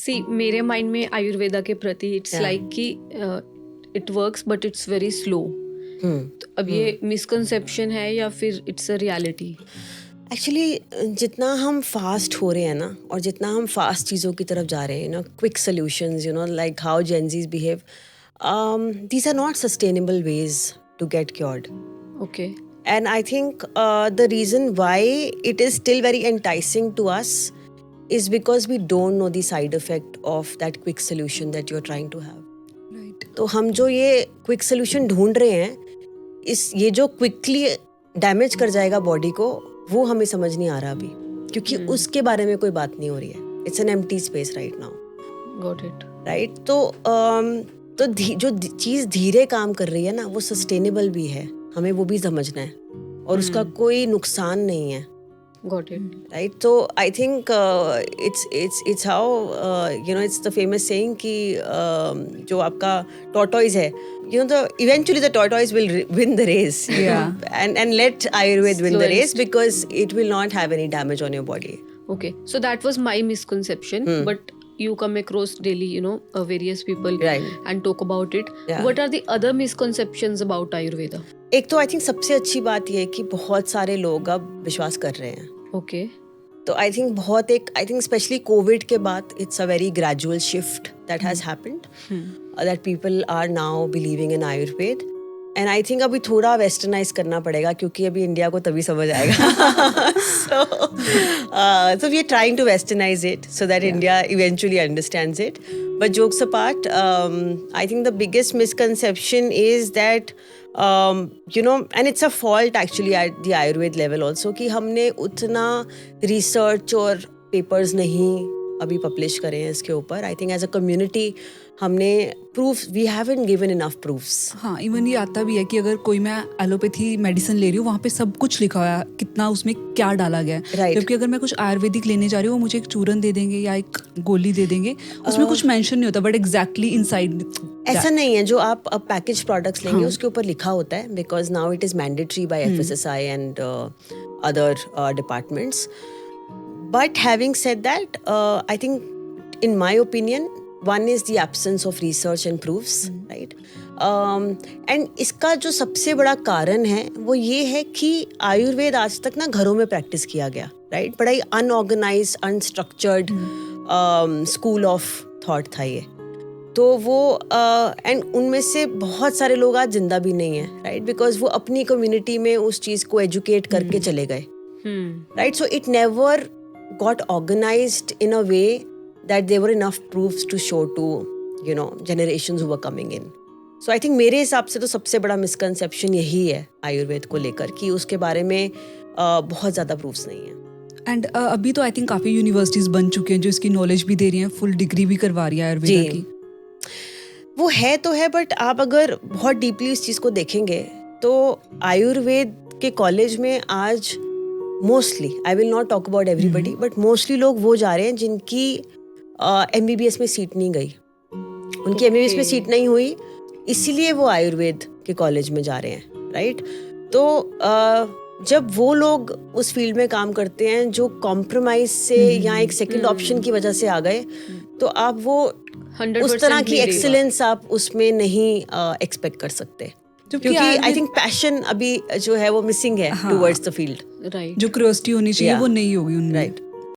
सी मेरे माइंड में आयुर्वेदा के प्रति इट्स Yeah. लाइक कि it works but it's very slow. अब ये मिसकंसेप्शन है या फिर इट्स अ रियलिटी? एक्चुअली जितना हम फास्ट हो रहे हैं ना, और जितना हम फास्ट चीज़ों की तरफ जा रहे हैं ना, quick solutions, like how Gen Zs behave, these are not sustainable ways to get cured. Okay. And I think the reason why it is still very enticing to us is because we don't know the side effect of that quick solution that you're trying to have. Right. तो हम जो ये quick solution ढूंढ रहे हैं, ये जो quickly damage कर जाएगा बॉडी को, वो हमें समझ नहीं आ रहा अभी, क्योंकि उसके बारे में कोई बात नहीं हो रही है. It's an empty space right now. Got it. Right. तो जो चीज़ धीरे काम कर रही है ना, वो सस्टेनेबल भी है, हमें वो भी समझना है, और उसका कोई नुकसान नहीं है. Got it. राइट. तो I think it's how it's the famous saying कि जो आपका टॉर्टोइज है, eventually the tortoise will win the race. And let Ayurveda win the race, because it will not have any damage on your body. Okay, so that was my misconception. But you come across daily, various people and talk about it. Yeah. What are the other misconceptions about Ayurveda? एक तो I think सबसे अच्छी बात ये है कि बहुत सारे लोग अब विश्वास कर रहे हैं. Okay. तो आई थिंक स्पेशली कोविड के बाद it's a very gradual shift that has happened, that people are now believing in Ayurveda. And I think अभी थोड़ा वेस्टर्नाइज करना पड़ेगा, क्योंकि अभी इंडिया को तभी समझ आएगा. So we are trying to westernize it so that India eventually understands it. But jokes apart, I think the biggest misconception is that and it's a fault actually at the Ayurveda level also, कि हमने उतना research और papers नहीं अभी publish करे हैं इसके ऊपर. I think as a community हमने proofs, we haven't given enough proofs. हाँ, इवन ये आता भी है कि अगर कोई मैं एलोपैथी मेडिसिन ले रही हूँ, वहाँ पे सब कुछ लिखा हुआ है, कितना उसमें क्या डाला गया है. Right. जबकि अगर मैं कुछ आयुर्वेदिक लेने जा रही हूँ, वो मुझे एक चूरन दे देंगे या एक गोली दे देंगे, उसमें कुछ मेंशन नहीं होता, बट एग्जैक्टली इनसाइड ऐसा नहीं है. जो आप अब पैकेज प्रोडक्ट्स लेंगे उसके ऊपर लिखा होता है, because now it is mandatory by FSSAI and other departments. But having said that, I think in my opinion one is the absence of research and proofs, right? And इसका जो सबसे बड़ा कारण है वो ये है कि आयुर्वेद आज तक ना घरों में प्रैक्टिस किया गया, right? बड़ा ही unorganised, unstructured school of thought था ये. तो वो एंड उनमें से बहुत सारे लोग आज जिंदा भी नहीं है, राइट? बिकॉज वो अपनी कम्युनिटी में उस चीज़ को एजुकेट करके चले गए, right? So it never got organised in a way that there were enough proofs to show to generations who were coming in. So I think मेरे हिसाब से तो सबसे बड़ा misconception यही है आयुर्वेद को लेकर, कि उसके बारे में बहुत ज़्यादा proofs नहीं है. एंड अभी तो आई थिंक काफ़ी यूनिवर्सिटीज बन चुके हैं जो इसकी नॉलेज भी दे रही हैं, फुल डिग्री भी करवा रही है आयुर्वेदा की. वो है तो है, बट आप अगर बहुत डीपली इस चीज़ को देखेंगे तो आयुर्वेद के कॉलेज में आज mostly, I will not talk about everybody, but mostly लोग वो जा रहे हैं जिनकी MBBS में सीट नहीं गई, उनकी MBBS में सीट नहीं हुई, इसीलिए वो आयुर्वेद के कॉलेज में जा रहे हैं, राइट? तो जब वो लोग उस फील्ड में काम करते हैं जो कॉम्प्रोमाइज से या एक सेकंड ऑप्शन की वजह से आ गए, तो आप वो उस तरह की एक्सीलेंस आप उसमें नहीं एक्सपेक्ट कर सकते, क्योंकि आई थिंक पैशन अभी जो है वो मिसिंग है टुवर्ड्स द फील्ड. जो क्यूरियोसिटी होनी चाहिए वो नहीं होगी उनमें. राइट.